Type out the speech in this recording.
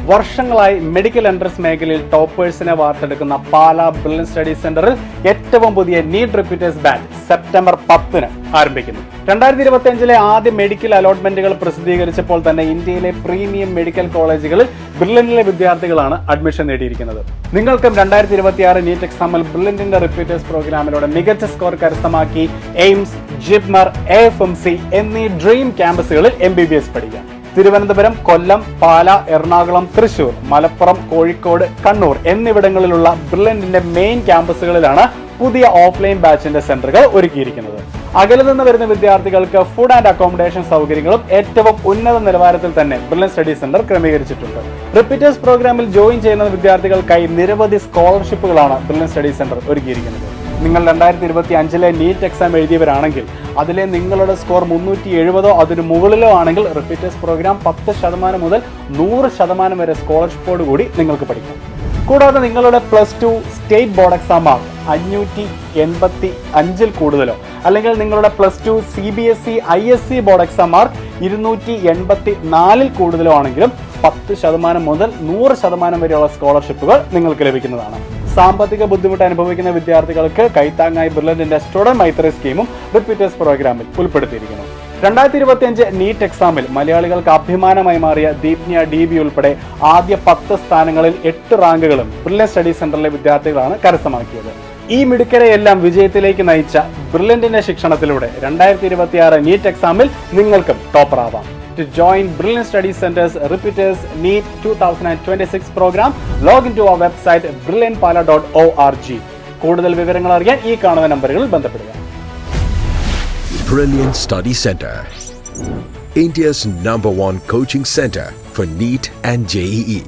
വർഷങ്ങളായി medical entrance മേഖലയിൽ ടോപ്പേഴ്സിനെ വാർത്തെടുക്കുന്ന Pala brilliant study സെന്ററിൽ ഏറ്റവും പുതിയ നീറ്റ് റിപ്പീറ്റേഴ്സ് ബാച്ച് സെപ്റ്റംബർ 10 ആരംഭിക്കുന്നു. 2025 ആദ്യ മെഡിക്കൽ അലോട്ട്മെന്റുകൾ പ്രസിദ്ധീകരിച്ചപ്പോൾ തന്നെ ഇന്ത്യയിലെ പ്രീമിയം മെഡിക്കൽ കോളേജുകളിൽ ബ്രില്യന്റിലെ വിദ്യാർത്ഥികളാണ് അഡ്മിഷൻ നേടിയിരിക്കുന്നത്. നിങ്ങൾക്കും 2026 നീറ്റ് എക്സാമിൽ ബ്രില്യന്റിന്റെ റിപ്പീറ്റേഴ്സ് പ്രോഗ്രാമിലൂടെ മികച്ച സ്കോർ കരസ്ഥമാക്കി എയിംസ്, ജിപ്മർ, AFMC എന്നീ ഡ്രീം ക്യാമ്പസുകളിൽ MBBS പഠിക്കാം. തിരുവനന്തപുരം, കൊല്ലം, പാല, എറണാകുളം, തൃശൂർ, മലപ്പുറം, കോഴിക്കോട്, കണ്ണൂർ എന്നിവിടങ്ങളിലുള്ള ബ്രില്യന്റിന്റെ മെയിൻ ക്യാമ്പസുകളിലാണ് പുതിയ ഓഫ്ലൈൻ ബാച്ചിന്റെ സെന്ററുകൾ ഒരുക്കിയിരിക്കുന്നത്. അകലെ നിന്ന് വരുന്ന വിദ്യാർത്ഥികൾക്ക് ഫുഡ് ആൻഡ് അക്കോമഡേഷൻ സൗകര്യങ്ങളും ഏറ്റവും ഉന്നത നിലവാരത്തിൽ തന്നെ ബ്രില്യൻ സ്റ്റഡി സെന്റർ ക്രമീകരിച്ചിട്ടുണ്ട്. റിപ്പീറ്റേഴ്സ് പ്രോഗ്രാമിൽ ജോയിൻ ചെയ്യുന്ന വിദ്യാർത്ഥികൾക്കായി നിരവധി സ്കോളർഷിപ്പുകളാണ് ബ്രില്യൻ സ്റ്റഡി സെന്റർ ഒരുക്കിയിരിക്കുന്നത്. നിങ്ങൾ 2025 നീറ്റ് എക്സാം എഴുതിയവരാണെങ്കിൽ അതിലെ നിങ്ങളുടെ സ്കോർ 370 അതിന് മുകളിലോ ആണെങ്കിൽ റിപ്പീറ്റേഴ്സ് പ്രോഗ്രാം 10% മുതൽ 100% വരെ സ്കോളർഷിപ്പോട് കൂടി നിങ്ങൾക്ക് പഠിക്കാം. കൂടാതെ നിങ്ങളുടെ +2 സ്റ്റേറ്റ് ബോർഡ് എക്സാം മാർക്ക് 585 കൂടുതലോ അല്ലെങ്കിൽ നിങ്ങളുടെ +2 CBSE ISC board exam mark 284 കൂടുതലോ ആണെങ്കിലും 10% മുതൽ 100% വരെയുള്ള സ്കോളർഷിപ്പുകൾ നിങ്ങൾക്ക് ലഭിക്കുന്നതാണ്. സാമ്പത്തിക ബുദ്ധിമുട്ട് അനുഭവിക്കുന്ന വിദ്യാർത്ഥികൾക്ക് കൈത്താങ്ങായി ബ്രില്യന്റിന്റെ സ്റ്റുഡന്റ് മൈത്രി സ്കീമും റിപ്പീറ്റേഴ്സ് പ്രോഗ്രാമിൽ ഉൾപ്പെടുത്തിയിരിക്കുന്നു. 2025 നീറ്റ് എക്സാമിൽ മലയാളികൾക്ക് അഭിമാനമായി മാറിയ ദീപ്നിയ DB ഉൾപ്പെടെ ആദ്യ 10 സ്ഥാനങ്ങളിൽ 8 റാങ്കുകളും ബ്രില്യൻ സ്റ്റഡി സെന്ററിലെ വിദ്യാർത്ഥികളാണ് കരസ്ഥമാക്കിയത്. ഈ മിടുക്കരെയെല്ലാം വിജയത്തിലേക്ക് നയിച്ച ബ്രില്യന്റിന്റെ ശിക്ഷണത്തിലൂടെ 2026 നീറ്റ് എക്സാമിൽ നിങ്ങൾക്കും ടോപ്പർ ആവാം. To join Brilliant Study Center's Repeaters NEET 2026 program, log into our website brilliantpala.org. കൂടുതൽ വിവരങ്ങൾ അറിയാൻ ഈ കാണുന്ന നമ്പറുകളിൽ ബന്ധപ്പെടുക. Brilliant Study Center, India's #1 coaching center for NEET and JEE.